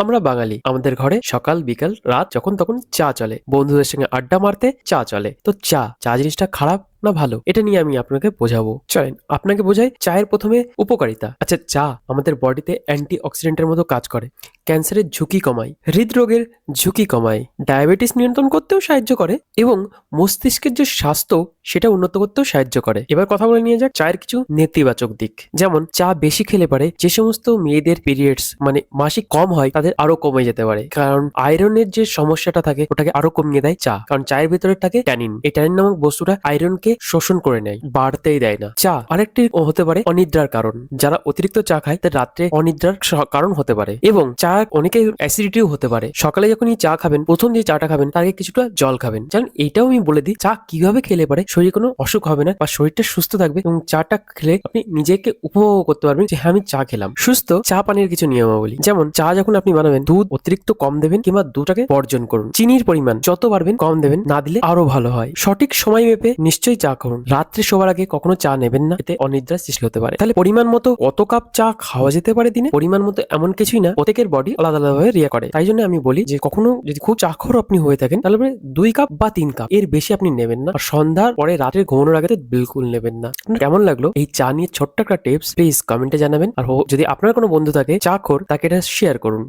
আমরা বাঙালি, আমাদের ঘরে সকাল বিকাল রাত যখন তখন চা চলে, বন্ধুদের সঙ্গে আড্ডা মারতে চা চলে। তো চা জিনিসটা খারাপ না ভালো, এটা নিয়ে আমি আপনাকে বোঝাবো। চলেন আপনাকে বোঝাই চায়ের প্রথমে উপকারিতা। আচ্ছা, চা আমাদের বডিতে অ্যান্টি অক্সিডেন্টের মতো কাজ করে, ক্যান্সারের ঝুঁকি কমায়, হৃদরোগের ঝুঁকি কমায়, ডায়াবেটিস নিয়ন্ত্রণ করতেও সাহায্য করে এবং মস্তিষ্কের যে স্বাস্থ্য সেটা উন্নত করতেও সাহায্য করে। এবার কথা বলে নিয়ে যাক চায়ের কিছু নেতিবাচক দিক। যেমন চা বেশি খেলে পারে যে সমস্ত মেয়েদের পিরিয়ডস মানে মাসিক কম হয় তাদের আরো কমে যেতে পারে, কারণ আয়রনের যে সমস্যাটা থাকে ওটাকে আরো কমিয়ে দেয় চা। কারণ চায়ের ভিতরে থাকে ট্যানিন, এই ট্যানিন নামক বস্তুটা আয়রনকে শোষণ করে নেয়, বাড়তেই দেয় না। চা আরেকটি হতে পারে অনিদ্রার কারণ। যারা অতিরিক্ত চা খায় তাদের রাত্রে অনিদ্রার কারণ হতে পারে এবং চা অনেকে অ্যাসিডিটিও হতে পারে। সকালে যখনই চা খাবেন, প্রথম যে চাটা খাবেন তার আগে কিছুটা জল খাবেন। জানেন, এইটাও আমি বলে দিই চা কিভাবে খেলে পারে শরীরে কোনো অসুখ হবে না বা শরীরটা সুস্থ থাকবে এবং চাটা খেলে আপনি নিজেকে উপভোগ করতে পারবেন যে হ্যাঁ আমি চা খেলাম। সুস্থ চা পানির কিছু নিয়মাবলী, যেমন চা যখন আপনি বানাবেন দুধ অতিরিক্ত কম দেবেন কিংবা দুধটাকে বর্জন করুন। চিনির পরিমাণ যত পারবেন কম দেবেন, না দিলে আরো ভালো হয়। সঠিক সময় মেপে নিশ্চয়ই চা করুন। রাত্রে শোবার আগে কখনো চা নেবেন না, এতে অনিদ্রার সৃষ্টি হতে পারে। তাহলে পরিমাণ মতো কত কাপ চা খাওয়া যেতে পারে দিনে? পরিমাণ মতো এমন কিছুই না, প্রত্যেকের বডি আলাদা আলাদাভাবে রিয়া করে। তাই জন্য আমি বলি যে কখনো যদি খুব চাখর আপনি হয়ে থাকেন তাহলে 2 কাপ বা 3 কাপ, এর বেশি আপনি নেবেন না। আর সন্ধ্যার পরে রাতে ঘুমানোর আগে তো বিলকুল নেবেন না। আপনার কেমন লাগলো এই চা নিয়ে ছোট্ট একটা টিপস? প্লিজ কমেন্টে জানাবেন। আর যদি আপনার কোনো বন্ধু থাকে চাখর, তাকে এটা শেয়ার করুন।